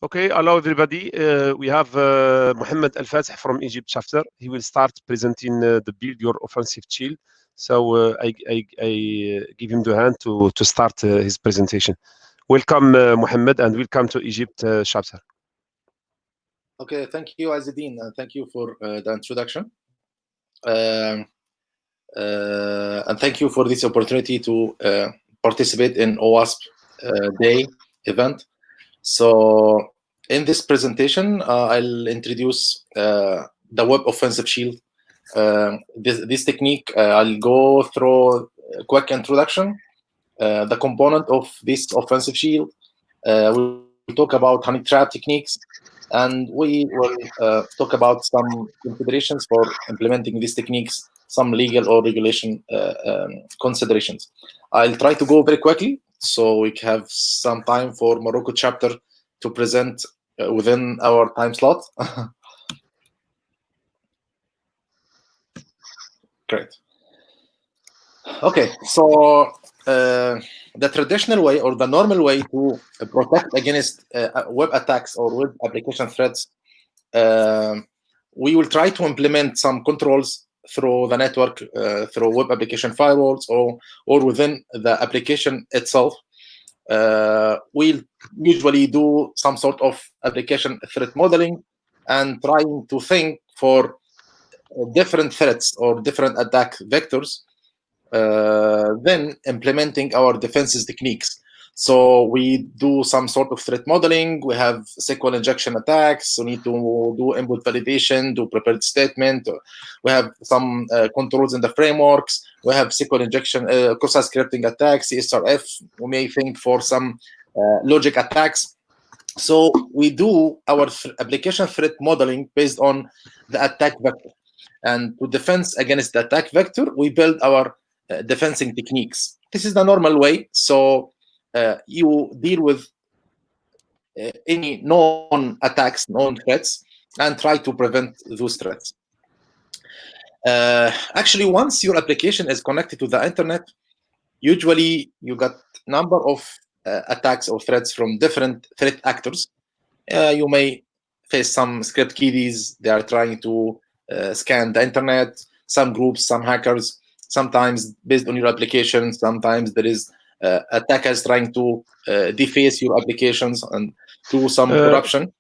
Okay, hello everybody. We have Mohammed Al-Fatih from Egypt chapter. He will start presenting the build your offensive shield. So I give him the hand to start his presentation. Welcome, Mohammed, and welcome to Egypt chapter. Okay, thank you, Azedine, and thank you for the introduction. And thank you for this opportunity to participate in OWASP Day event. So in this presentation, I'll introduce the web offensive shield. This technique, I'll go through a quick introduction, the component of this offensive shield. We'll talk about honey trap techniques, and we will talk about some considerations for implementing these techniques, some legal or regulation considerations. I'll try to go very quickly so we have some time for Morocco chapter to present within our time slot. Great. Okay, so the traditional way or the normal way to protect against web attacks or web application threats, we will try to implement some controls through the network, through web application firewalls or within the application itself. We'll usually do some sort of application threat modeling and trying to think for different threats or different attack vectors, then implementing our defenses techniques. So we do some sort of threat modeling. We have SQL injection attacks. We need to do input validation, do prepared statement. We have some controls in the frameworks. We have SQL injection, cross-site scripting attacks, CSRF. We may think for some logic attacks. So we do our application threat modeling based on the attack vector. And to defense against the attack vector, we build our defensing techniques. This is the normal way. So you deal with any known attacks, known threats, and try to prevent those threats. Actually, once your application is connected to the internet, usually you got number of attacks or threats from different threat actors. You may face some script kiddies. They are trying to scan the internet, some groups, some hackers, sometimes based on your application. Sometimes there is attackers trying to deface your applications and do some corruption.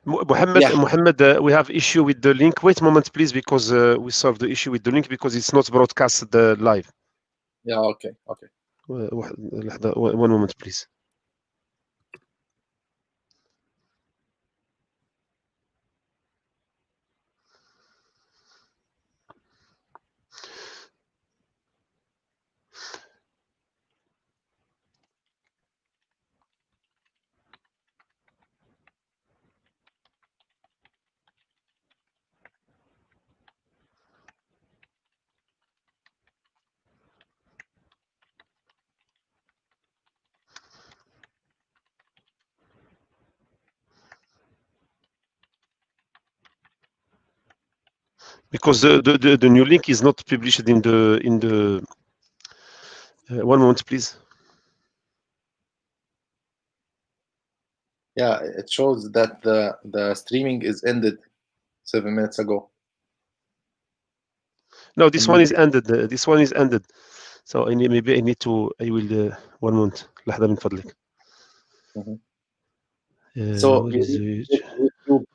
Mohammed, yeah. Mohammed, we have issue with the link. Wait a moment, please, because we solved the issue with the link because it's not broadcasted live. Yeah, okay. One moment, please. Because the new link is not published in the one moment, please. Yeah, it shows that the streaming is ended 7 minutes ago. No, this one is ended. This one is ended. So maybe I need to. I will 1 moment. لحظة من فضلك. So YouTube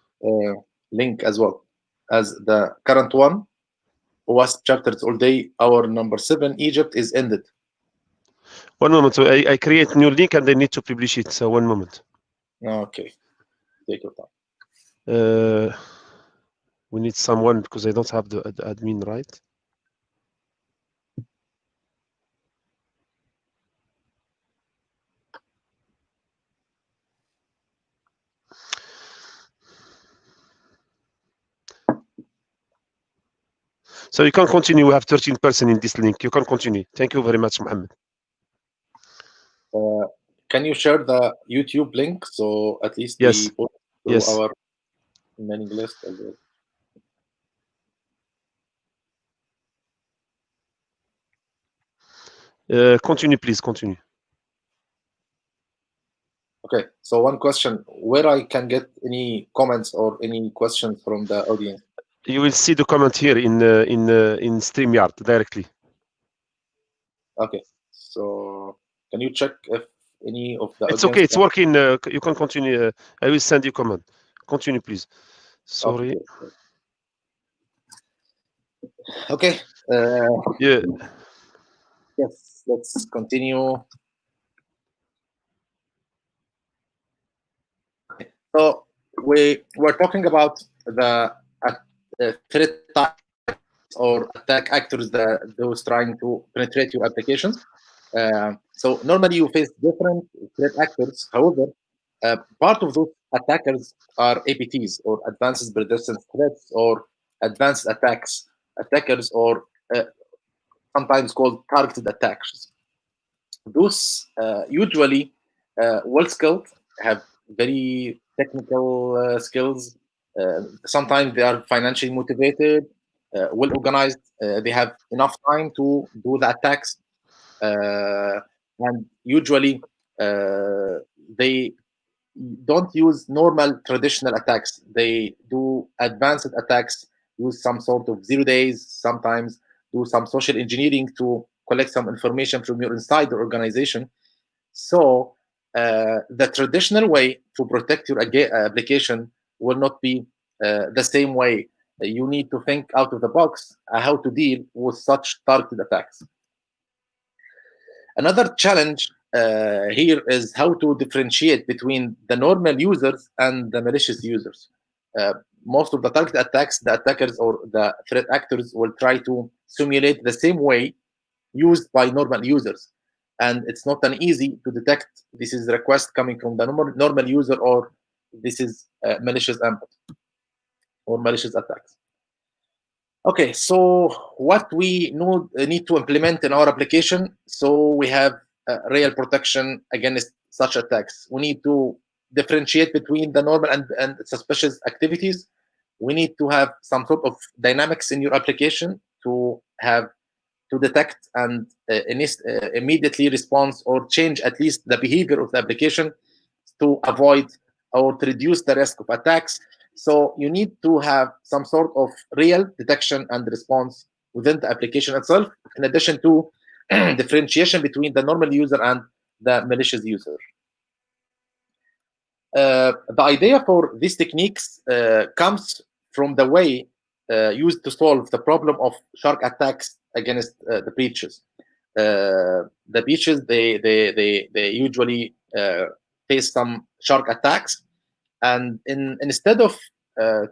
link as well as the current one. OWASP chapters all day. Our number 7, Egypt, is ended. 1 moment. So I create new link and I need to publish it. So 1 moment. Okay, take your time. We need someone because I don't have the admin, right? So you can continue. We have 13% in this link. You can continue. Thank you very much, Mohammed. Can you share the YouTube link so at least yes. we put through our mailing list as well? Continue, please. Continue. Okay, so one question, where I can get any comments or any questions from the audience? You will see the comment here in StreamYard directly. Okay, so can you check if any of the It's audience okay, it's working. You can continue. I will send you comment. Continue, please. Sorry. Okay. Yeah. Yes, let's continue. So we're talking about the threat types or attack actors that those trying to penetrate your applications. So normally you face different threat actors. However, part of those attackers are APTs or advanced persistent threats or advanced attackers or sometimes called targeted attacks. Those usually well skilled, have very technical skills. Sometimes they are financially motivated, well organized. They have enough time to do the attacks, and usually they don't use normal traditional attacks. They do advanced attacks, use some sort of 0 days, sometimes do some social engineering to collect some information from your inside the organization. So the traditional way to protect your application will not be the same way. You need to think out of the box how to deal with such targeted attacks. Another challenge here is how to differentiate between the normal users and the malicious users. Most of the target attacks, the attackers or the threat actors will try to simulate the same way used by normal users. And it's not an easy to detect this is a request coming from the normal user or this is malicious input or malicious attacks. Okay, so what we need to implement in our application, so we have real protection against such attacks. We need to differentiate between the normal and suspicious activities. We need to have some sort of dynamics in your application to detect and immediately respond or change at least the behavior of the application to avoid or to reduce the risk of attacks. So you need to have some sort of real detection and response within the application itself, in addition to differentiation between the normal user and the malicious user. The idea for these techniques comes from the way used to solve the problem of shark attacks against the breaches. The breaches, they usually face some shark attacks, and instead of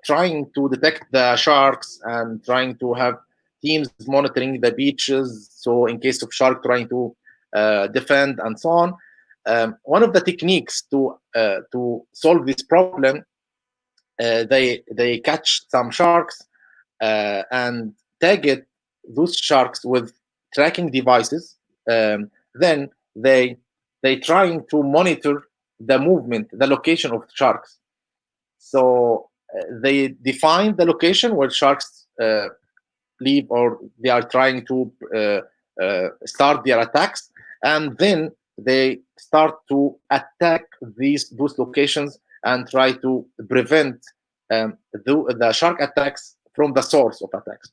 trying to detect the sharks and trying to have teams monitoring the beaches, so in case of shark trying to defend and so on, one of the techniques to solve this problem, they catch some sharks and target those sharks with tracking devices. Then they trying to monitor the movement, the location of sharks. So they define the location where sharks live, or they are trying to start their attacks, and then they start to attack those locations and try to prevent the shark attacks from the source of attacks.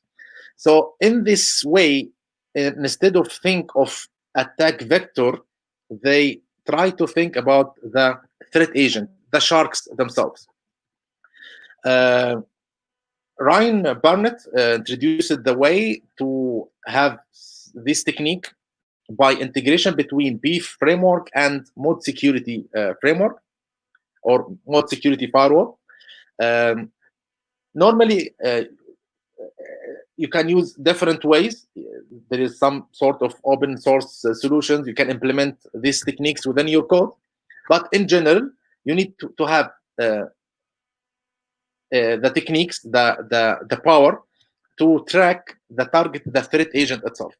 So in this way, instead of think of attack vector, they try to think about the threat agent, the sharks themselves. Ryan Barnett introduced the way to have this technique by integration between BEEF framework and mode security framework or mode security firewall. Normally, you can use different ways. There is some sort of open source solutions. You can implement these techniques within your code. But in general, you need to have the techniques, the power to track the target, the threat agent itself.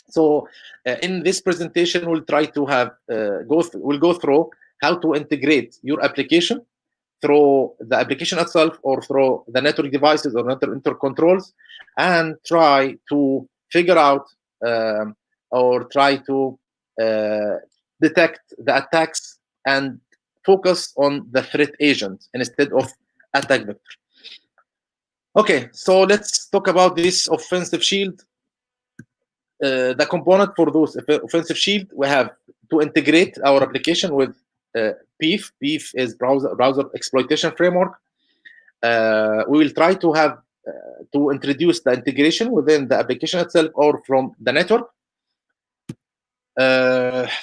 So in this presentation, we'll try to have we'll go through how to integrate your application through the application itself or through the network devices or network controls, and try to figure out or try to detect the attacks and focus on the threat agent instead of attack vector. Okay, so let's talk about this offensive shield. The component for those offensive shield, we have to integrate our application with BEEF. BEEF is browser exploitation framework. We will try to have to introduce the integration within the application itself or from the network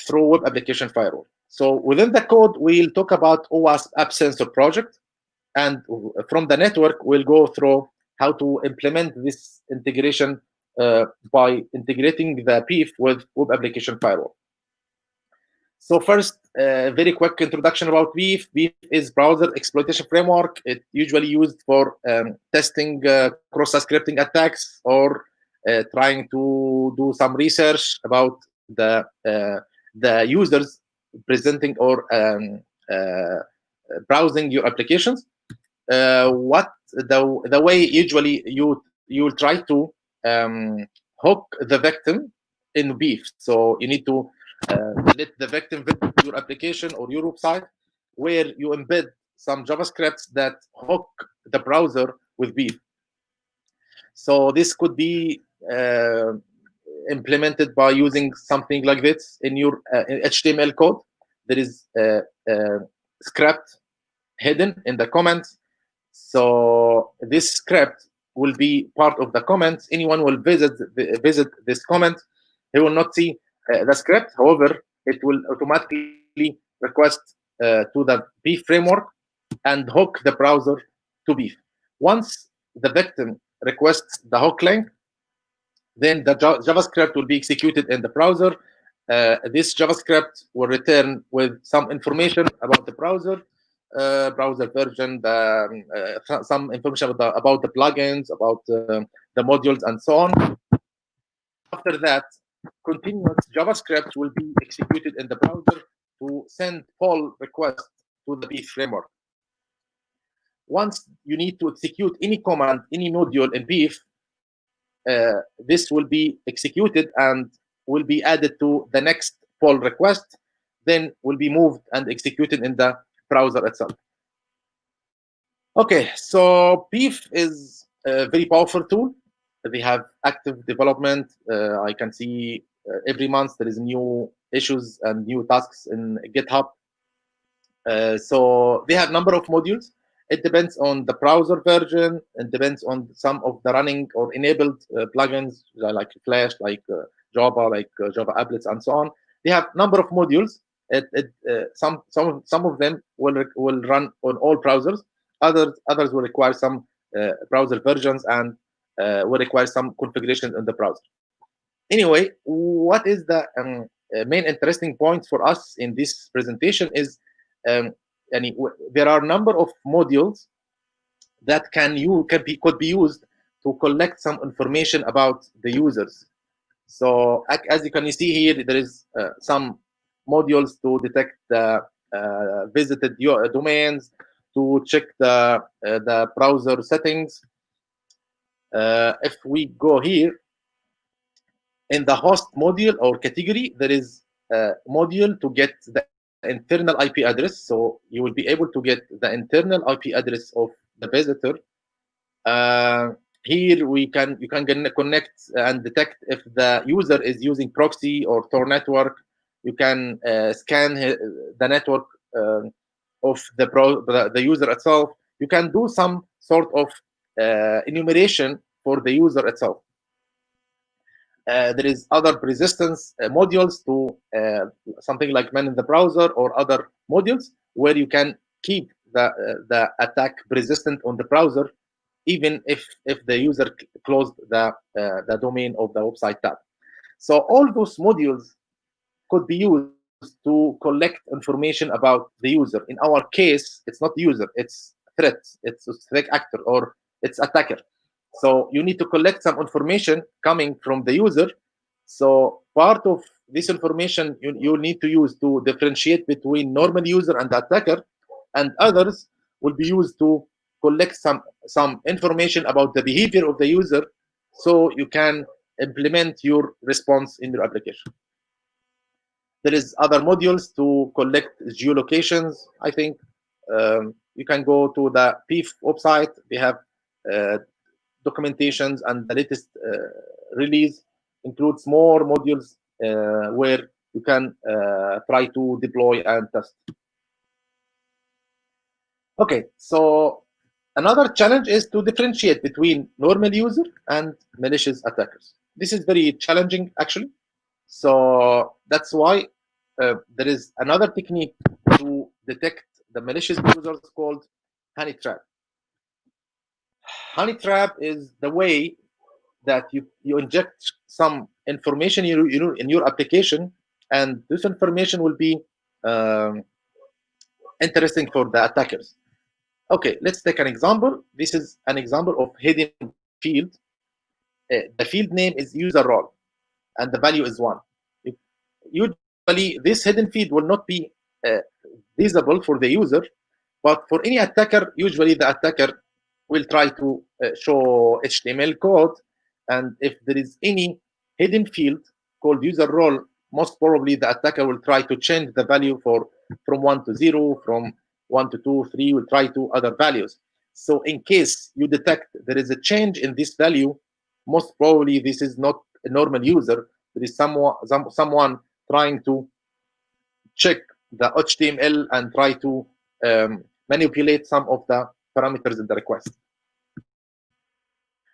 through web application firewall. So within the code, we'll talk about OWASP App Sensor project, and from the network, we'll go through how to implement this integration by integrating the BEEF with web application firewall. So first, very quick introduction about BEEF. BEEF is browser exploitation framework. It's usually used for testing cross-site scripting attacks or trying to do some research about the users presenting or browsing your applications. What the way usually you will try to hook the victim in BEEF. So you need to let the victim visit your application or your website, where you embed some JavaScripts that hook the browser with BEEF. So this could be implemented by using something like this in your HTML code. There is a script hidden in the comments. So this script will be part of the comments. Anyone will visit this comment, he will not see the script. However, it will automatically request to the BEEF framework and hook the browser to BEEF. Once the victim requests the hook link, then the JavaScript will be executed in the browser. This JavaScript will return with some information about the browser version, some information about the plugins, about the modules, and so on. After that, continuous JavaScript will be executed in the browser to send pull requests to the BEEF framework. Once you need to execute any command, any module in BEEF, this will be executed and will be added to the next pull request, then will be moved and executed in the browser itself. Okay, so BEEF is a very powerful tool. They have active development. I can see every month there is new issues and new tasks in GitHub. So they have number of modules. It depends on the browser version. It depends on some of the running or enabled plugins like Flash, like Java, like Java applets, and so on. They have number of modules. Some of them will run on all browsers. Others will require some browser versions and will require some configuration in the browser. Anyway, what is the main interesting point for us in this presentation is there are a number of modules that could be used to collect some information about the users. So as you can see here, there is some modules to detect the visited domains, to check the browser settings. If we go here in the host module or category, there is a module to get the internal IP address. So you will be able to get the internal IP address of the visitor. Here you can connect and detect if the user is using proxy or Tor network. You can scan the network of the user itself. You can do some sort of enumeration for the user itself. There is other persistence modules to something like man in the browser or other modules where you can keep the attack persistent on the browser, even if the user closed the domain of the website tab. So all those modules could be used to collect information about the user. In our case, it's not user, it's threat. It's a threat actor or it's attacker. So you need to collect some information coming from the user. So part of this information you need to use to differentiate between normal user and the attacker, and others will be used to collect some information about the behavior of the user, so you can implement your response in your application. There is other modules to collect geolocations. I think you can go to the PIF website. They have documentations, and the latest release includes more modules where you can try to deploy and test. Okay, so another challenge is to differentiate between normal user and malicious attackers. This is very challenging, actually. So that's why there is another technique to detect the malicious users called honey trap. Honey trap is the way that you inject some information in your application, and this information will be interesting for the attackers. Okay, let's take an example. This is an example of hidden field. The field name is user role, and the value is 1. Usually, this hidden field will not be visible for the user, but for any attacker, usually the attacker will try to show HTML code, and if there is any hidden field called user role, most probably the attacker will try to change the value from 1 to 0, from 1 to 2, 3, will try to other values. So in case you detect there is a change in this value, most probably this is not a normal user. There is someone trying to check the HTML and try to manipulate some of the parameters in the request.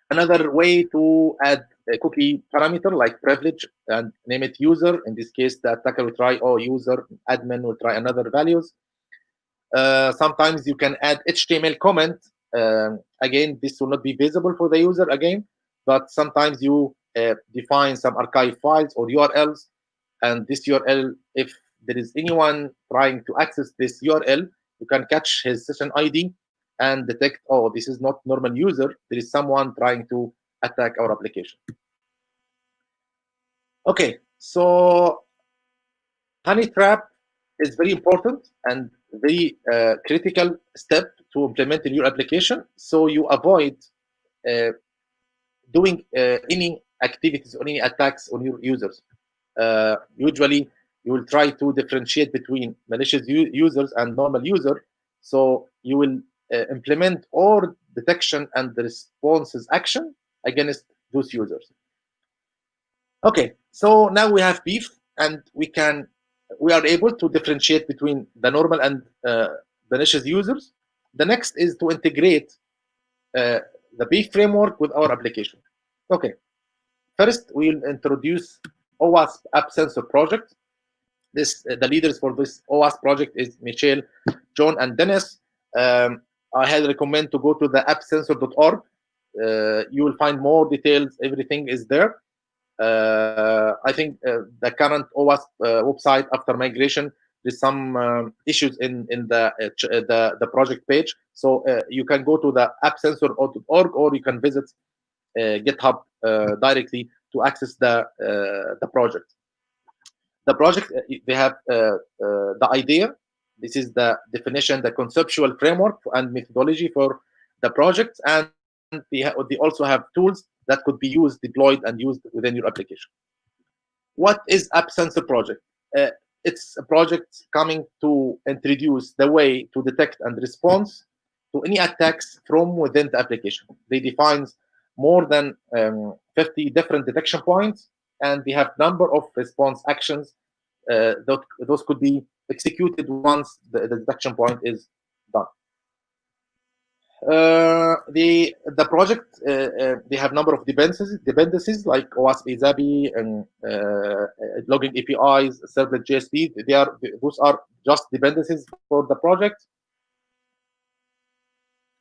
Another way to add a cookie parameter like privilege and name it user. In this case, the attacker will try user, admin will try another values. Sometimes you can add HTML comment. Again, this will not be visible for the user again, but sometimes you define some archive files or URLs, and this URL, if there is anyone trying to access this URL, you can catch his session ID and detect, oh, this is not normal user. There is someone trying to attack our application. Okay, so honey trap is very important and very critical step to implement in your application, so you avoid doing any activities or any attacks on your users. Usually, you will try to differentiate between malicious users and normal user, so you will implement all detection and the responses action against those users. Okay, so now we have PIF, and we are able to differentiate between the normal and malicious users. The next is to integrate the PIF framework with our application. Okay, first we'll introduce OWASP App Sensor project. The leaders for this OWASP project is Michelle, John, and Dennis. I had recommend to go to the appsensor.org. You will find more details. Everything is there. I think the current OWASP website after migration, there's some issues in the project page. So you can go to the appsensor.org, or you can visit GitHub directly to access the project. The project, they have the idea. This is the definition, the conceptual framework and methodology for the project, and they also have tools that could be used, deployed, and used within your application. What is App Sensor project? It's a project coming to introduce the way to detect and respond to any attacks from within the application. They define more than 50 different detection points, and we have number of response actions those could be executed once the detection point is done. The project, they have number of dependencies like OWASP ISABI and logging APIs, servlet JSP. Those are just dependencies for the project.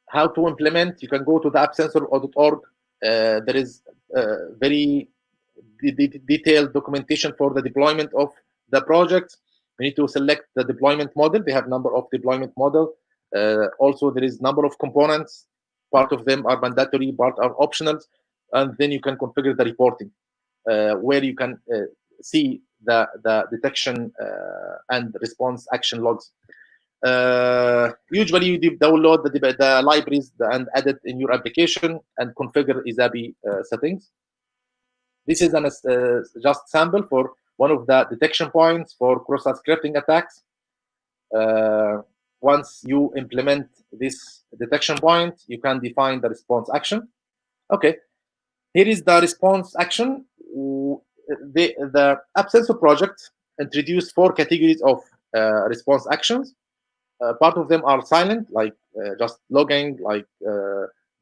How to implement? You can go to the appsensor.org. There is very detailed documentation for the deployment of the project. We need to select the deployment model. They have number of deployment model. Also, there is number of components. Part of them are mandatory, part are optional, and then you can configure the reporting, where you can see the detection and response action logs. Usually, you download the libraries and add it in your application and configure ISABI settings. This is just sample for one of the detection points for cross-site scripting attacks. Once you implement this detection point, you can define the response action. Okay, here is the response action. The App Sensor project introduced 4 categories of response actions. Part of them are silent, like just logging, like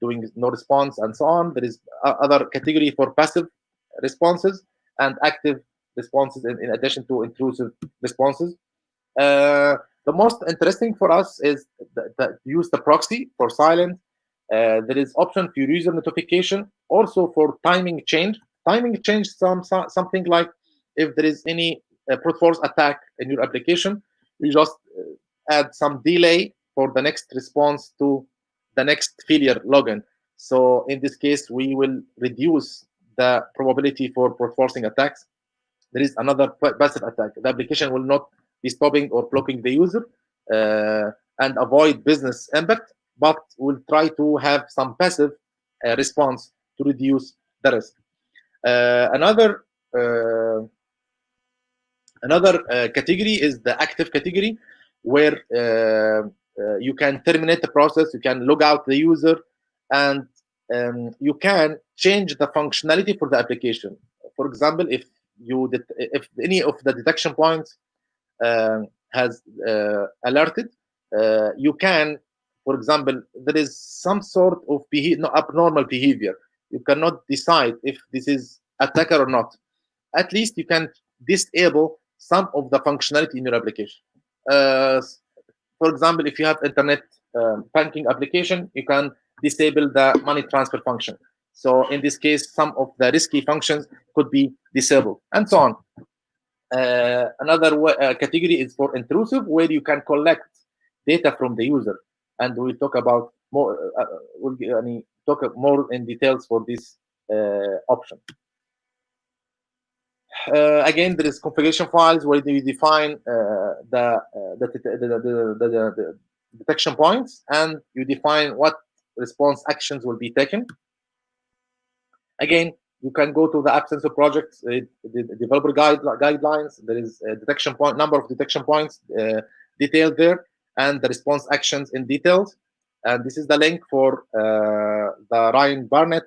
doing no response, and so on. There is other category for passive responses and active responses in addition to intrusive responses. The most interesting for us is that use the proxy for silent. There is option for user notification, also for timing change. Timing change something like if there is any brute force attack in your application, you just add some delay for the next response to the next failure login. So in this case, we will reduce the probability for brute forcing attacks. There is another passive attack. The application will not be stopping or blocking the user and avoid business impact, but will try to have some passive response to reduce the risk. Another category is the active category, where you can terminate the process, you can log out the user, and you can change the functionality for the application. For example, if any of the detection points has alerted, you can, for example, there is some sort of abnormal behavior. You cannot decide if this is attacker or not. At least you can disable some of the functionality in your application. For example, if you have internet banking application, you can disable the money transfer function. So in this case, some of the risky functions could be disabled, and so on. Another category is for intrusive, where you can collect data from the user, and we'll talk about more. We'll talk more in details for this option. Again, there is configuration files where you define the detection points, and you define what response actions will be taken. Again, you can go to the App Sensor project, the developer guidelines. There is a detection point, number of detection points detailed there, and the response actions in details. And this is the link for the Ryan Barnett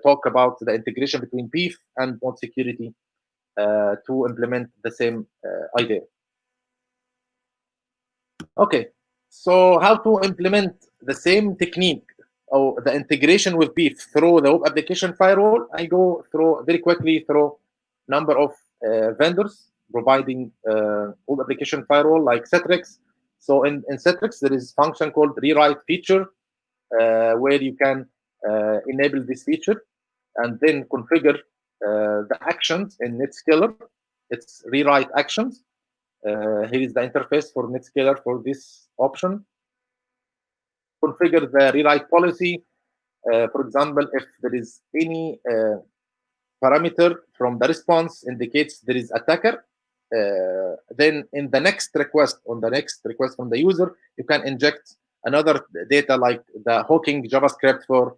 talk about the integration between BEEF and node security to implement the same idea. Okay, so how to implement the same technique or the integration with BEEF through the web application firewall? I go through very quickly through number of vendors providing web application firewall like Citrix. So in Citrix, there is a function called rewrite feature where you can enable this feature and then configure the actions in Netscaler. It's rewrite actions. Here is the interface for Netscaler for this option. Configure the rewrite policy. For example, if there is any parameter from the response indicates there is attacker, then in the next request, from the user, you can inject another data like the hooking JavaScript for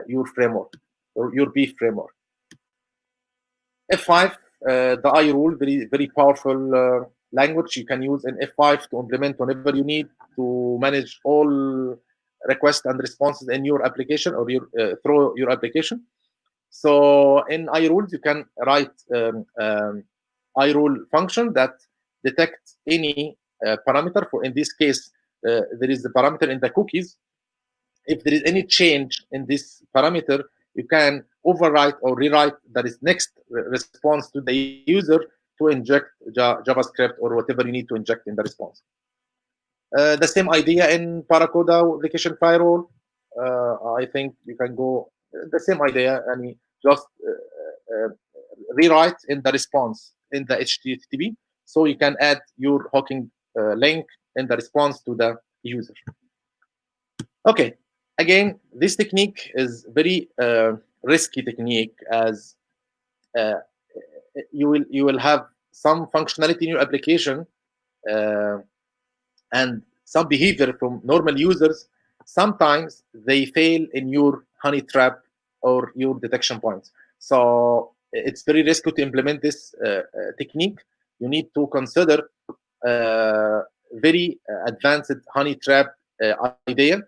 your framework or your BEEF framework. F5, the I rule, very powerful language you can use in F5 to implement whenever you need to manage all requests and responses in your application or through your application. So in I rules, you can write I rule function that detects any parameter. For in this case, there is the parameter in the cookies. If there is any change in this parameter, you can overwrite or rewrite that is next response to the user to inject JavaScript or whatever you need to inject in the response. The same idea in Paracoda application firewall. I think you can go the same idea and just rewrite in the response in the HTTP, so you can add your hooking link in the response to the user. Okay, again, this technique is very risky technique, as you will have some functionality in your application and some behavior from normal users. Sometimes they fail in your honey trap or your detection points. So it's very risky to implement this technique. You need to consider very advanced honey trap idea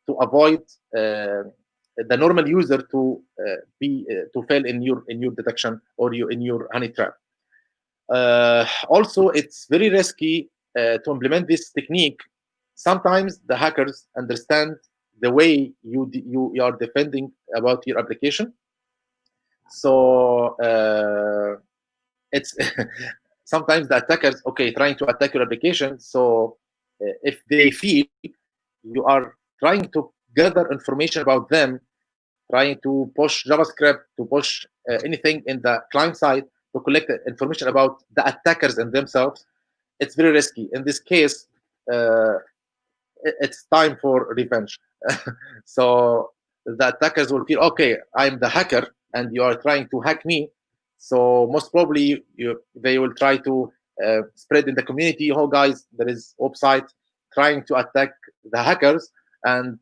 to avoid the normal user to fail in your detection or in your honey trap. Also, it's very risky to implement this technique. Sometimes the hackers understand the way you are defending about your application. So it's sometimes the attackers, trying to attack your application. So if they feel you are trying to gather information about them, trying to push JavaScript, to push anything in the client side to collect information about the attackers and themselves, it's very risky. In this case, it's time for revenge. So the attackers will feel, okay, I'm the hacker and you are trying to hack me. So most probably they will try to spread in the community, oh guys, there is website trying to attack the hackers, and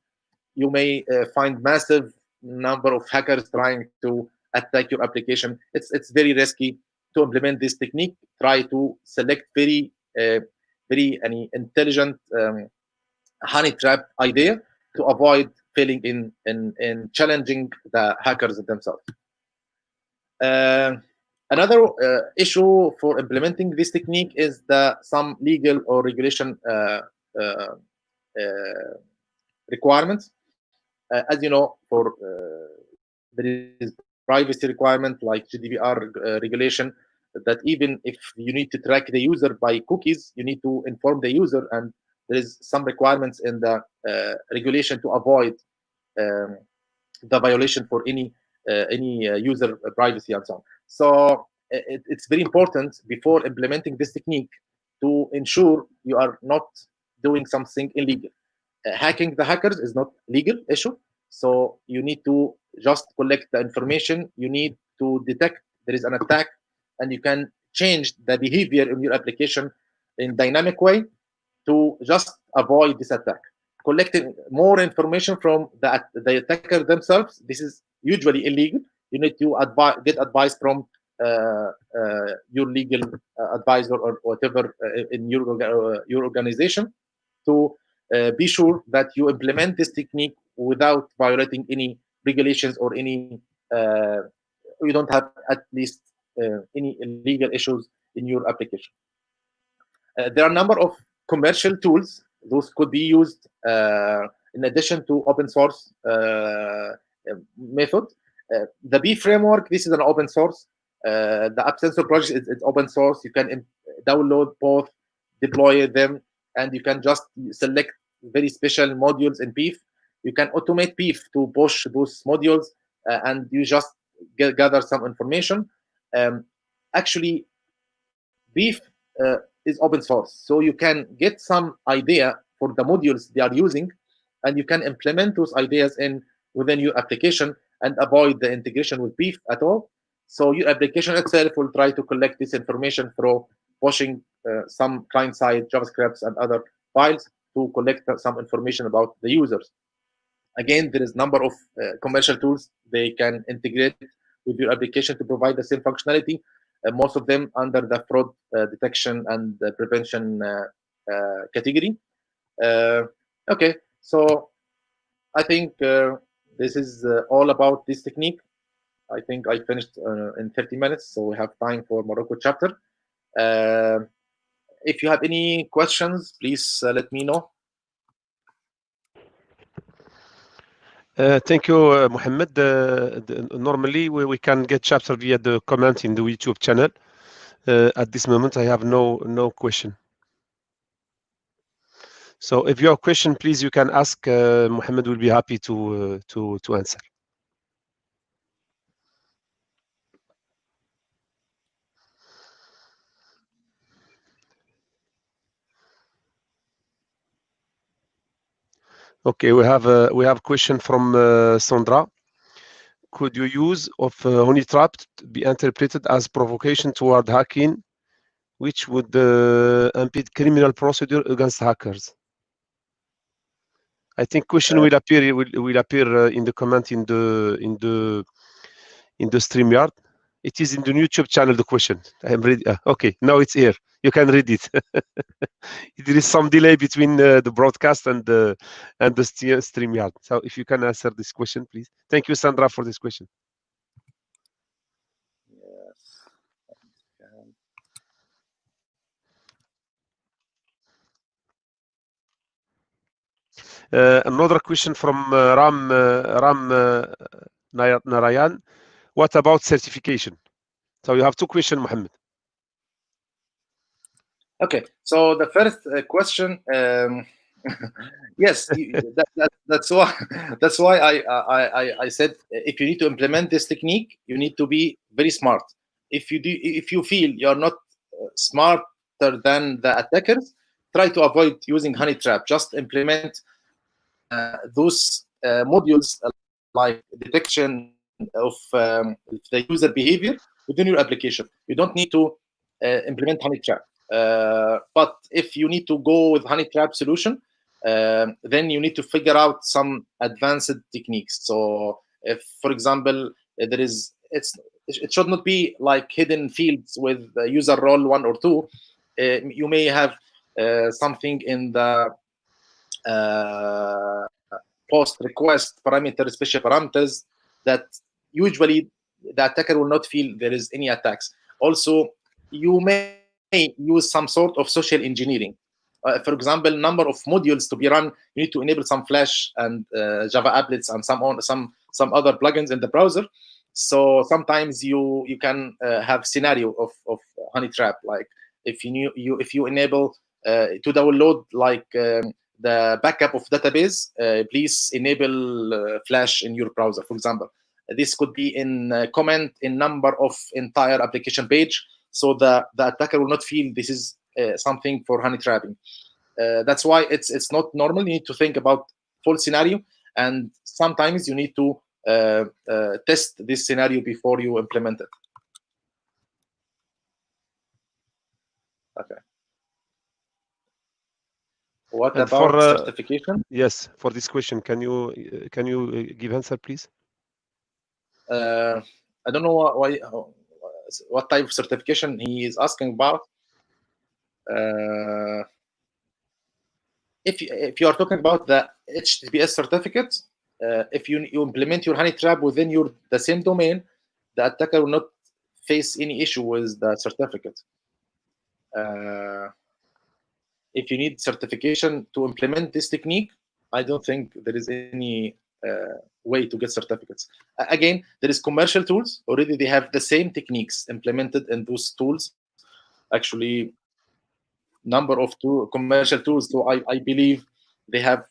you may find massive number of hackers trying to attack your application. It's very risky to implement this technique. Try to select very intelligent honey trap idea to avoid failing in challenging the hackers themselves. Another issue for implementing this technique is some legal or regulation requirements. As you know, there is privacy requirement like GDPR regulation, that even if you need to track the user by cookies, you need to inform the user, and there is some requirements in the regulation to avoid the violation for any user privacy and so on. So it's very important before implementing this technique to ensure you are not doing something illegal. Hacking the hackers is not legal issue, so you need to just collect the information you need to detect there is an attack, and you can change the behavior in your application in dynamic way to just avoid this attack. Collecting more information from the attacker themselves, this is usually illegal. You need to get advice from your legal advisor or whatever in your organization to be sure that you implement this technique without violating any regulations or any you don't have at least any legal issues in your application. There are a number of commercial tools. Those could be used in addition to open source method. The B framework, this is an open source. The App Sensor project is open source. You can download both, deploy them, and you can just select very special modules in PIF. You can automate PIF to push those modules, and you just gather some information. Actually, PIF is open source, so you can get some idea for the modules they are using, and you can implement those ideas within your application and avoid the integration with PIF at all. So your application itself will try to collect this information through pushing some client-side JavaScripts and other files to collect some information about the users. Again, there is a number of commercial tools they can integrate with your application to provide the same functionality. Most of them under the fraud detection and prevention category. Okay, so I think this is all about this technique. I think I finished in 30 minutes, so we have time for Morocco chapter. If you have any questions, please let me know. Thank you, Mohammed. Normally, we can get chapter via the comment in the YouTube channel. At this moment, I have no question. So if you have a question, please, you can ask. Mohammed will be happy to answer. Okay, we have a question from Sandra. Could your use of honey trap be interpreted as provocation toward hacking, which would impede criminal procedure against hackers? I think question will appear in the comment in the StreamYard. It is in the YouTube channel, the question. I am ready. Okay, now it's here. You can read it. There is some delay between the broadcast and the StreamYard. So if you can answer this question, please. Thank you, Sandra, for this question. Another question from Ram Narayan. What about certification? So you have two questions, Mohammed. Okay, so the first question, yes, that's why I said if you need to implement this technique, you need to be very smart. If you feel you're not smarter than the attackers, try to avoid using honey trap. Just implement those modules like detection of the user behavior within your application. You don't need to implement honey trap. But if you need to go with honey trap solution, then you need to figure out some advanced techniques. So if, for example, it should not be like hidden fields with user role 1 or 2. You may have something in the post request parameter, special parameters that usually the attacker will not feel there is any attacks. Also, you may use some sort of social engineering. For example, number of modules to be run, you need to enable some Flash and Java applets and some other plugins in the browser. So sometimes you can have scenario of honey trap, like if you enable to download like the backup of database, please enable Flash in your browser, for example. This could be in comment in number of entire application page, so the attacker will not feel this is something for honey trapping. That's why it's not normal. You need to think about full scenario, and sometimes you need to test this scenario before you implement it. Okay. What And about for, certification? Yes, for this question, can you give answer, please? I don't know what type of certification he is asking about. If you are talking about the HTTPS certificate, if you implement your honey trap within the same domain, the attacker will not face any issue with the certificate. If you need certification to implement this technique, I don't think there is any way to get certificates. Again, there is commercial tools already. They have the same techniques implemented in those tools. Actually, number of commercial tools. So I believe they have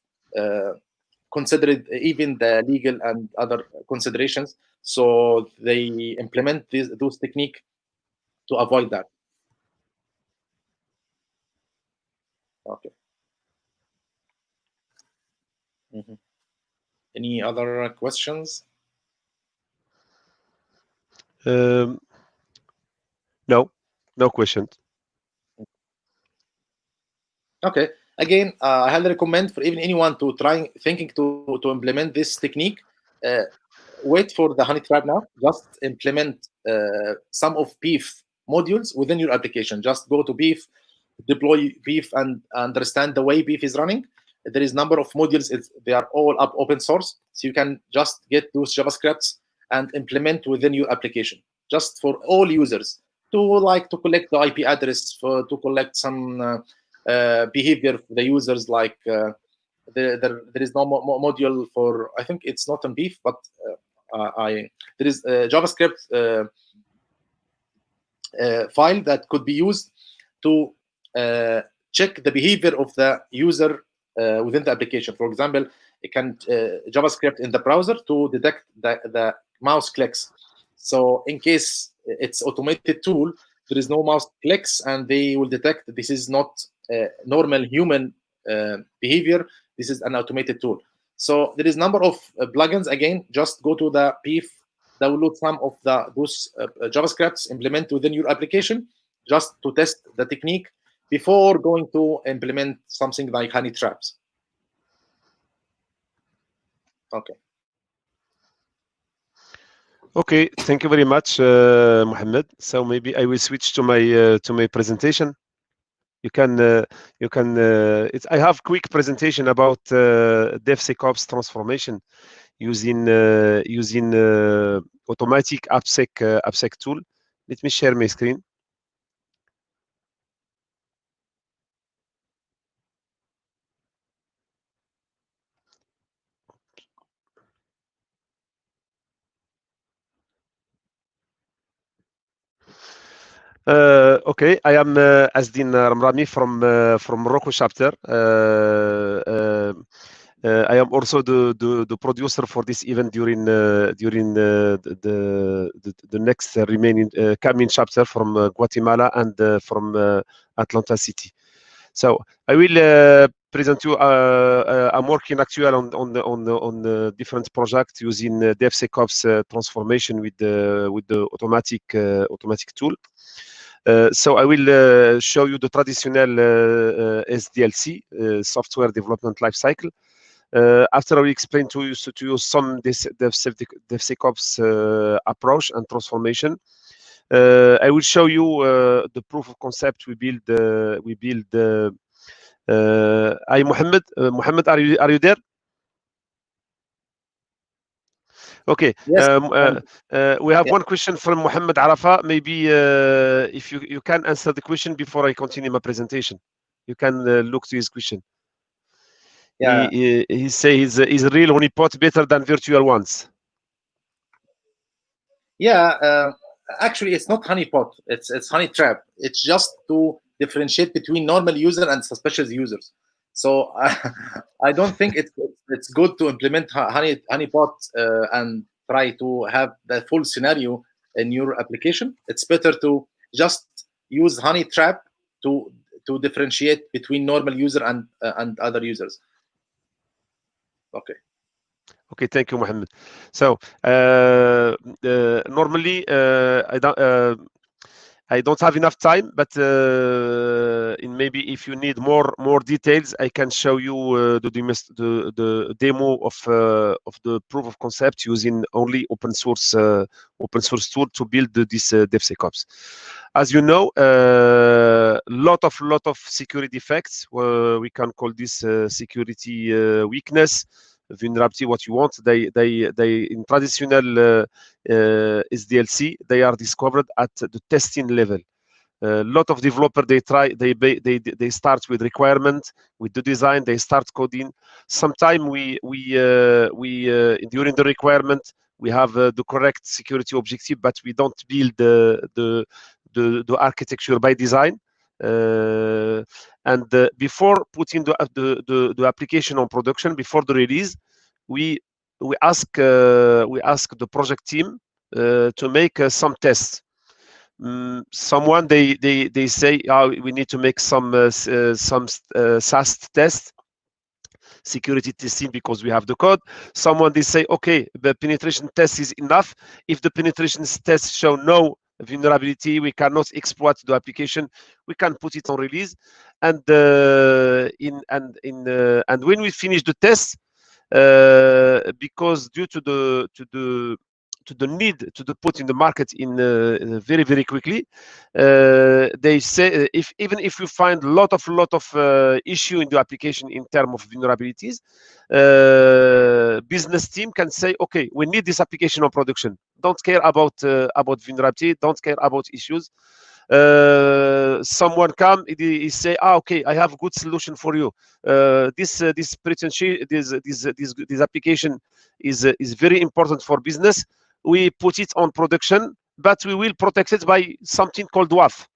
considered even the legal and other considerations. So they implement those techniques to avoid that. Okay. Mm-hmm. Any other questions? No questions. Okay. Again, I highly recommend for even anyone to thinking to implement this technique. Wait for the honey trap now. Just implement some of Beef modules within your application. Just go to Beef, deploy Beef, and understand the way Beef is running. There is number of modules. They are all open source, so you can just get those JavaScripts and implement within your application, just for all users to collect the IP address, to collect some behavior for the users. Like there is no module for, I think it's not in Beef, but there is a JavaScript file that could be used to check the behavior of the user within the application. For example, it can JavaScript in the browser to detect the mouse clicks. So in case it's automated tool, there is no mouse clicks, and they will detect this is not normal human behavior. This is an automated tool. So there is number of plugins. Again, just go to the Beef, download some of those JavaScripts, implement within your application, just to test the technique before going to implement something like honey traps. Okay. Okay, thank you very much, Mohammed. So maybe I will switch to my presentation. You can I have quick presentation about DevSecOps transformation using automatic AppSec tool. Let me share my screen. Okay, I am Asdin Ramrami from Morocco chapter. I am also the producer for this event during the next remaining coming chapter from Guatemala and from Atlanta City. So I will present you. I'm working actually on the different projects using DevSecOps transformation with the automatic tool. So I will show you the traditional SDLC, software development lifecycle. After I will explain to you some DevSecOps approach and transformation. I will show you the proof of concept we build. Hi, Mohammed. Mohammed, are you there? Okay. Yes. We have one question from Mohammed Arafa. Maybe if you can answer the question before I continue my presentation. You can look to his question. Yeah. He says, is real honeypot better than virtual ones? Yeah. Actually, it's not honeypot. It's honey trap. It's just to differentiate between normal user and suspicious users. So I don't think it's good to implement honeypot and try to have the full scenario in your application. It's better to just use honey trap to differentiate between normal user and other users. Okay. Okay, thank you, Mohammed. So normally I don't have enough time, but in maybe if you need more details, I can show you the demo of the proof of concept using only open source tool to build this DevSecOps. As you know, lot of security defects. We can call this security weakness, vulnerability, what you want. They in traditional SDLC, they are discovered at the testing level. A lot of developers they start with requirement, with the design, they start coding. Sometimes we during the requirement we have the correct security objective, but we don't build the architecture by design. And before putting the application on production, before the release, we ask the project team to make some tests. Someone they say, oh, we need to make some SAST test, security testing, because we have the code. Someone they say, okay, the penetration test is enough. If the penetration test show no vulnerability, we cannot exploit the application, we can put it on release. And and when we finish the test, because due to the need to put in the market in very quickly, they say even if you find a lot of issue in the application in terms of vulnerabilities, business team can say, okay, we need this application on production. Don't care about vulnerability, don't care about issues. Someone come, he say, okay, I have a good solution for you. This application is very important for business. We put it on production, but we will protect it by something called WAF,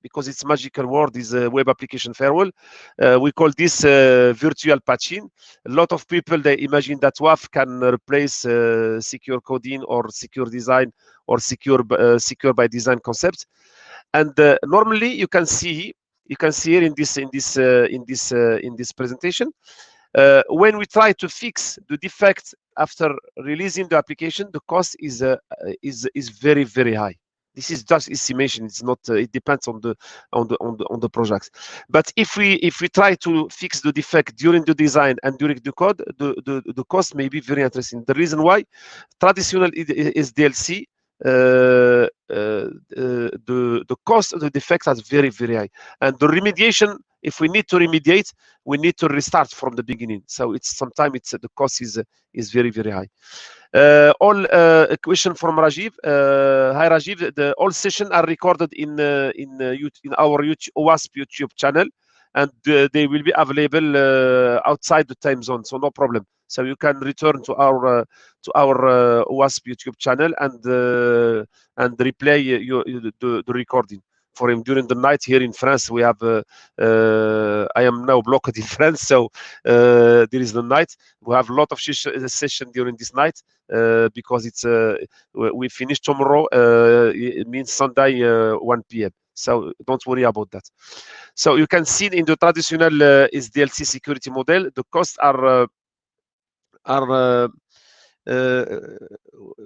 because it's magical word is a web application firewall. We call this virtual patching. A lot of people, they imagine that WAF can replace secure coding or secure design or secure by design concept. And normally you can see here in this presentation, when we try to fix the defect after releasing the application, the cost is very high. This is just estimation. It's not. It depends on the projects. But if we try to fix the defect during the design and during the code, the cost may be very interesting. The reason why traditional is DLC. The cost of the defect is very high, and the remediation, if we need to remediate, we need to restart from the beginning. So it's sometimes the cost is very high. All question from Rajiv. Hi Rajiv. All sessions are recorded in our OWASP YouTube channel, and they will be available outside the time zone, so no problem. So you can return to our OWASP YouTube channel and replay the recording for him during the night. Here in France, we have. I am now blocked in France, so there is the night. We have a lot of session during this night because it's we finish tomorrow. It means Sunday 1 p.m. So don't worry about that. So you can see in the traditional SDLC security model, the costs are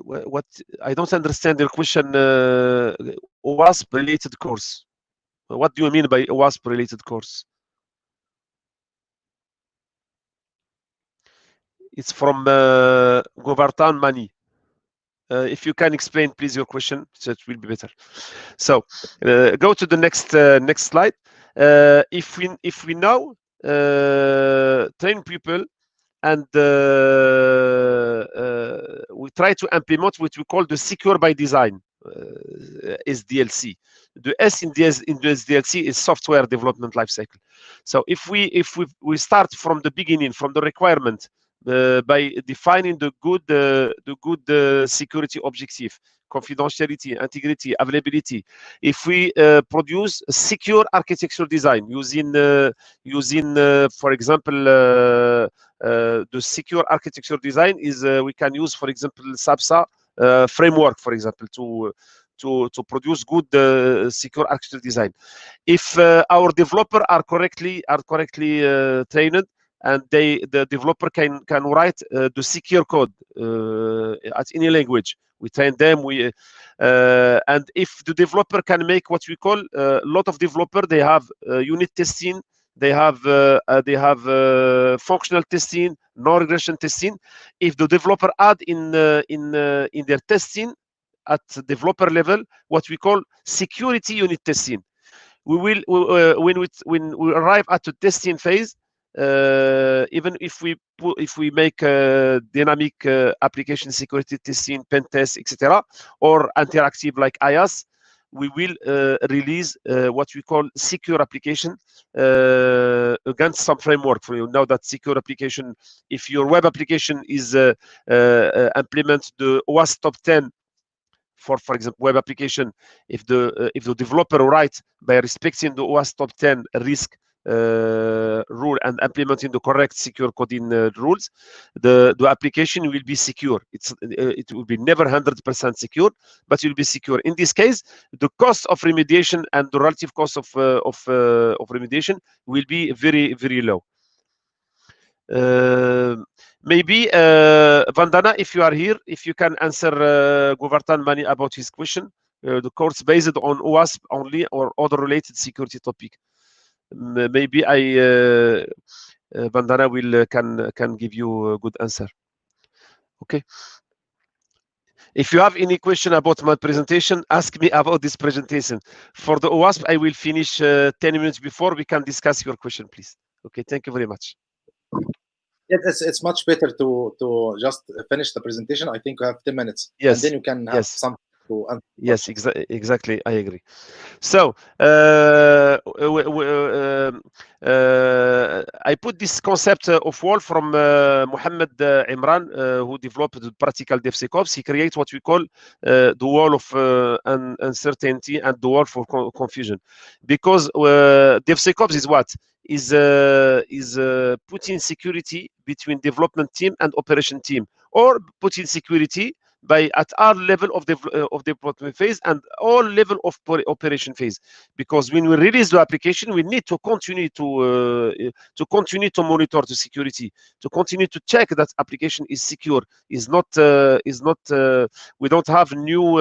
what I don't understand your question. OWASP related course. What do you mean by OWASP related course? It's from Govartan Mani. If you can explain, please, your question, so it will be better. So go to the next slide. If we now train people and we try to implement what we call the secure by design SDLC. The S in the SDLC is software development lifecycle. So if we start from the beginning, from the requirement, by defining the good security objective, confidentiality, integrity, availability. If we produce a secure architecture design using for example, the secure architecture design is we can use, for example, SAPSA framework, for example, to produce good secure architecture design. If our developer are correctly trained, and the developer can write the secure code at any language. We train them. And if the developer can make what we call a lot of developer, they have unit testing, they have functional testing, non-regression testing. If the developer add in their testing at developer level what we call security unit testing, we will when we arrive at the testing phase. Even if we make dynamic application security testing, pen test, etc., or interactive like IaaS, we will release what we call secure application against some framework. For you know that secure application, if your web application is implement the OWASP top 10 for example web application, if the developer writes by respecting the OWASP top 10 risk rule and implementing the correct secure coding rules, the application will be secure. It will be never 100% secure, but it will be secure. In this case, the cost of remediation and the relative cost of remediation will be very low. Maybe Vandana, if you are here, if you can answer Govartan Mani about his question, the course based on OWASP only or other related security topic. Maybe Vandana will can give you a good answer. Okay. If you have any question about my presentation, ask me about this presentation. For the OWASP, I will finish 10 minutes before we can discuss your question, please. Okay. Thank you very much. It's much better to just finish the presentation. I think you have 10 minutes. Yes. And then you can have some. Yes, exactly. I agree. So I put this concept of wall from Mohammed Imran, who developed the practical DevSecOps. He creates what we call the wall of uncertainty and the wall for confusion, because DevSecOps is what is putting security between development team and operation team, or putting security at our level of development phase and all level of operation phase. Because when we release the application, we need to continue to monitor the security, to continue to check that application is secure, is not we don't have new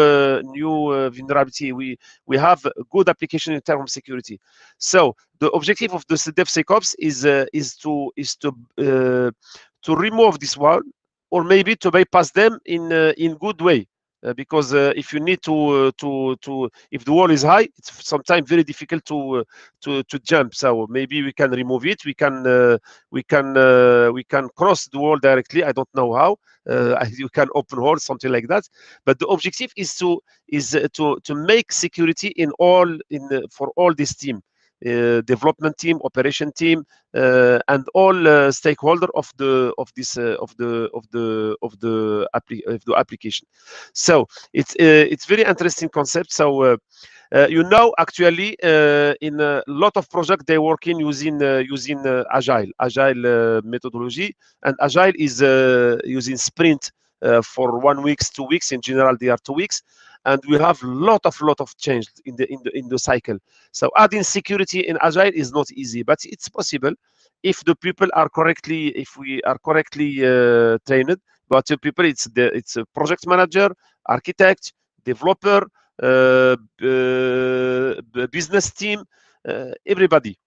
vulnerability. We have a good application in terms of security. So the objective of the DevSecOps is to remove this wall, or maybe to bypass them in good way. Because if you need if the wall is high, it's sometimes very difficult to jump. So maybe we can remove it. We can cross the wall directly. I don't know how. You can open hole, something like that. But the objective is to make security for all this team. Development team, operation team, and all stakeholder of the application. So it's very interesting concept. So actually, in a lot of projects they work in using agile methodology, and agile is using sprint for 1 week, 2 weeks. In general, they are 2 weeks. And we have lot of change in the cycle. So adding security in agile is not easy, but it's possible if the people are correctly trained. But the people, it's a project manager, architect, developer, business team, everybody.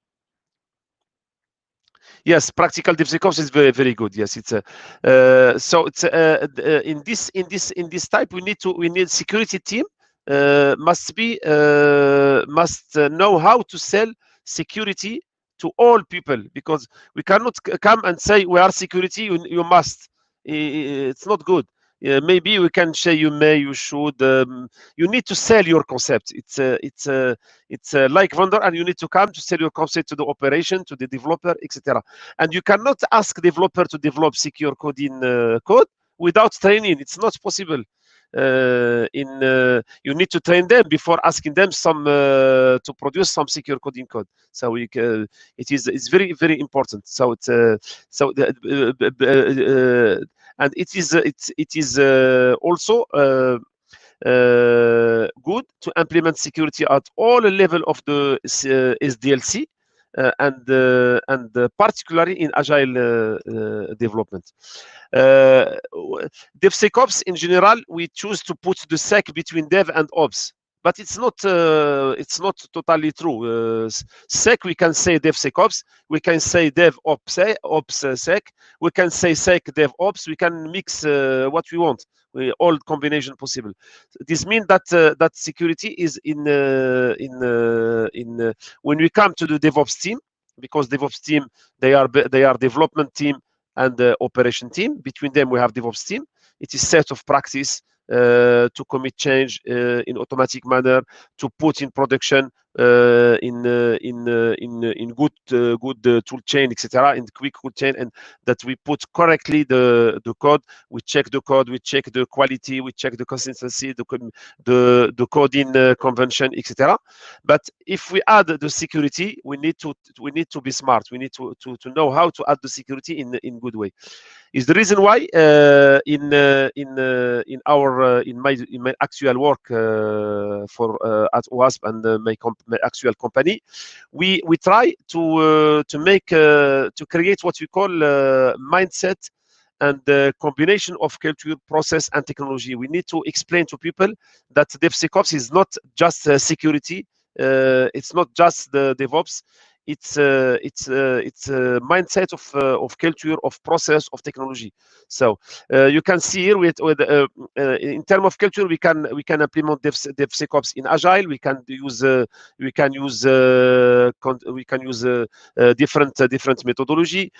Yes, practical DevSecOps is very good. Yes, it's so it's in this type we need security team must know how to sell security to all people, because we cannot come and say we are security. You must. It's not good. Maybe we can say you may, you should. You need to sell your concept. It's like vendor, and you need to come to sell your concept to the operation, to the developer, etc. And you cannot ask developer to develop secure code in code without training. It's not possible. You need to train them before asking them to produce some secure code in code. So it's very important. So it's and it is also good to implement security at all level of the SDLC and particularly in agile development. DevSecOps in general, we choose to put the sec between dev and ops, but it's not totally true. Sec, we can say DevSecOps, we can say DevOps sec, we can say sec DevOps, we can mix what we want. All combination possible. This means that that security is in when we come to the DevOps team, because DevOps team they are development team and operation team. Between them we have DevOps team. It is set of practice to commit change in automatic manner, to put in production in good tool chain, etc., in quick code chain, and that we put correctly the code. We check the code, we check the quality, we check the consistency, the coding convention, etc. But if we add the security, we need to be smart. We need to know how to add the security in good way. Is the reason why in my actual work at OWASP and my actual company, we try to create what we call mindset and the combination of culture, process, and technology. We need to explain to people that DevSecOps is not just security. It's not just the DevOps. It's a mindset of culture, of process, of technology. So you can see here with in terms of culture, we can implement DevSecOps in Agile. We can use different methodology.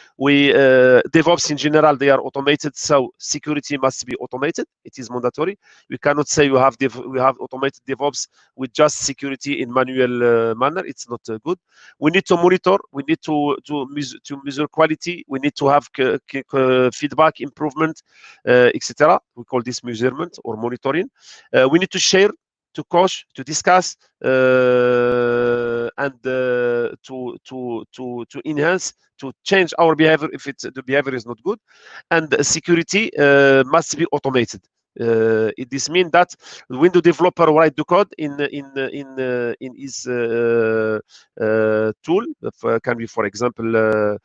DevOps in general, they are automated, so security must be automated. It is mandatory. We cannot say we have automated DevOps with just security in manual manner. It's not good. We need to monitor, we need to measure quality, we need to have feedback, improvement, etc. We call this measurement or monitoring. We need to share, to coach, to discuss, and to enhance, to change our behavior if the behavior is not good. And security must be automated. This means that the window developer write the code in his tool. Can be, for example,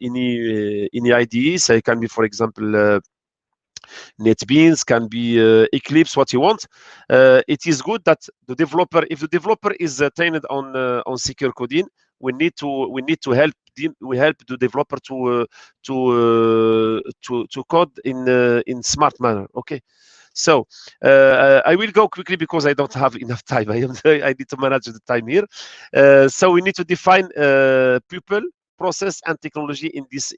any IDE. So it can be, for example, NetBeans, can be Eclipse, what you want. It is good that the developer, if the developer is trained on secure coding, we need to help the developer to code in smart manner. Okay. So I will go quickly because I don't have enough time. I need to manage the time here. So we need to define people, process, and technology in this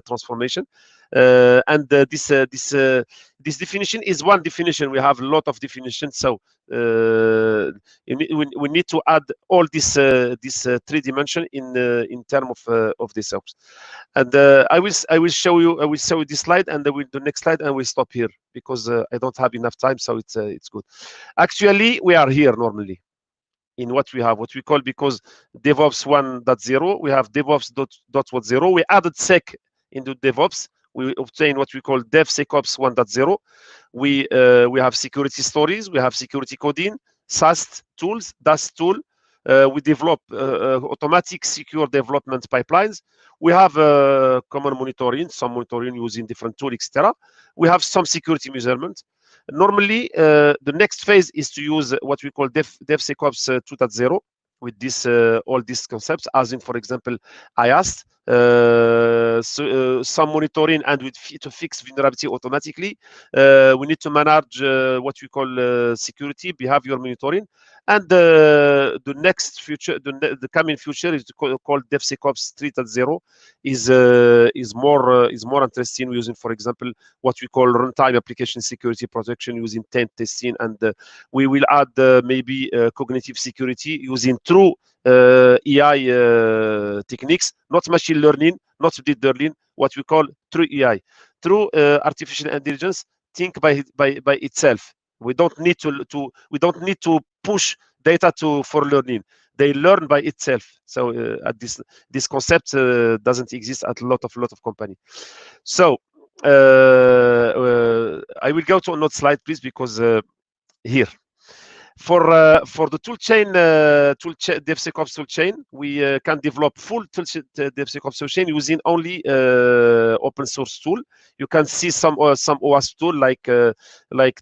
transformation. And this definition is one definition. We have a lot of definitions, so we need to add all this three dimension in terms of this ops. And I will show you this slide, and the next slide, and we'll stop here because I don't have enough time. So it's good. Actually, we are here normally in what we have, what we call, because DevOps 1.0, we have DevOps 2.0. We added Sec into DevOps. We obtain what we call DevSecOps 1.0. We have security stories. We have security coding, SAST tools, DAST tool. We develop automatic secure development pipelines. We have common monitoring, some monitoring using different tools, etc. We have some security measurement. Normally, the next phase is to use what we call DevSecOps 2.0 with this all these concepts, as in, for example, IAST, some monitoring, and to fix vulnerability automatically. We need to manage what we call security behavior monitoring, and the next future, the coming future is called DevSecOps 3.0. Is more interesting, using, for example, what we call runtime application security protection using tent testing, and we will add maybe cognitive security using true AI techniques, not machine learning, not deep learning, what we call true AI, true artificial intelligence. Think by itself. We don't need to push data for learning. They learn by itself. So this concept doesn't exist at a lot of company. So I will go to another slide, please, because here. For the toolchain, DevSecOps toolchain, we can develop full DevSecOps toolchain using only open source tool. You can see some OWASP tool like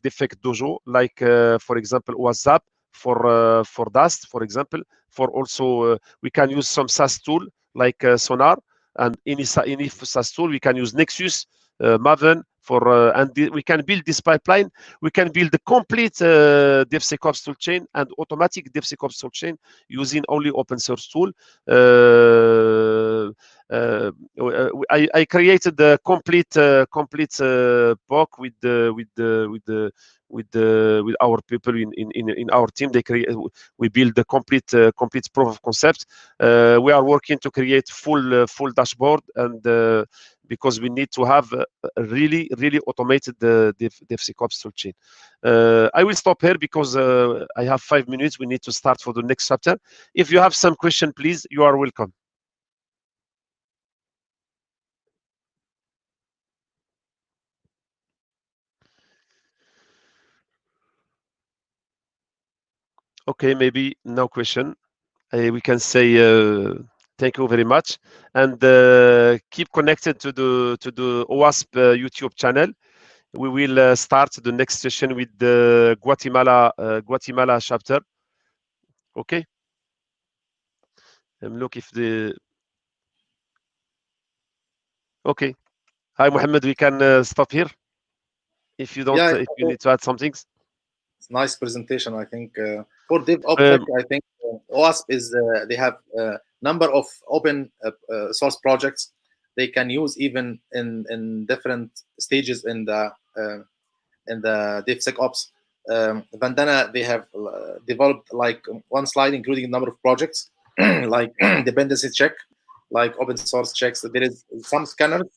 Defect Dojo, like for example OWASP for Dust, for example. For also we can use some SaaS tool like Sonar, and any SaaS tool we can use Nexus, Maven. And we can build this pipeline. We can build the complete DevSecOps toolchain and automatic DevSecOps toolchain using only open source tool. I created the complete POC with our people in our team. We build the complete proof of concept. We are working to create full dashboard, and because we need to have a really automated DevSecOps toolchain. I will stop here because I have 5 minutes. We need to start for the next chapter. If you have some question, please, you are welcome. Okay, maybe no question. We can say thank you very much, and keep connected to the OWASP YouTube channel. We will start the next session with the Guatemala chapter. Okay. Look if the. Okay. Hi, Mohammed. We can stop here. If you don't, if you need to add some things. It's nice presentation. I think for DevOps, I think OWASP is they have a number of open source projects they can use even in different stages in the DevSecOps. Bandana, they have developed like one slide including a number of projects like dependency check, like open source checks. There is some scanners,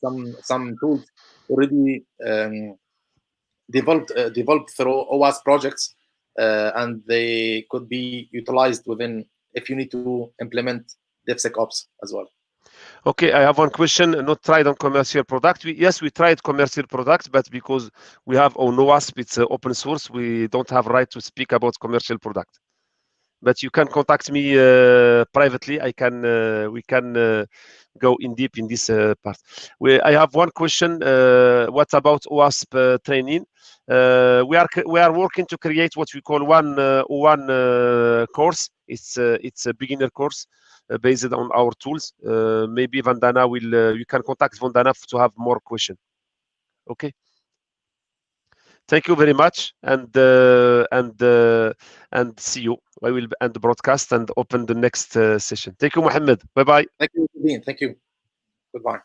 some tools already developed through OWASP projects, and they could be utilized within if you need to implement DevSecOps as well. Okay, I have one question. Not tried on commercial product. Yes, we tried commercial product, but because we have on OWASP, it's open source, we don't have right to speak about commercial product. But you can contact me privately. We can go in deep in this part. I have one question. What about OWASP training? We are working to create what we call one course. It's a beginner course based on our tools. Maybe Vandana will. You can contact Vandana to have more question. Okay. Thank you very much, and see you. I will end the broadcast and open the next session. Thank you, Mohammed. Bye bye. Thank you, Dean. Thank you. Goodbye.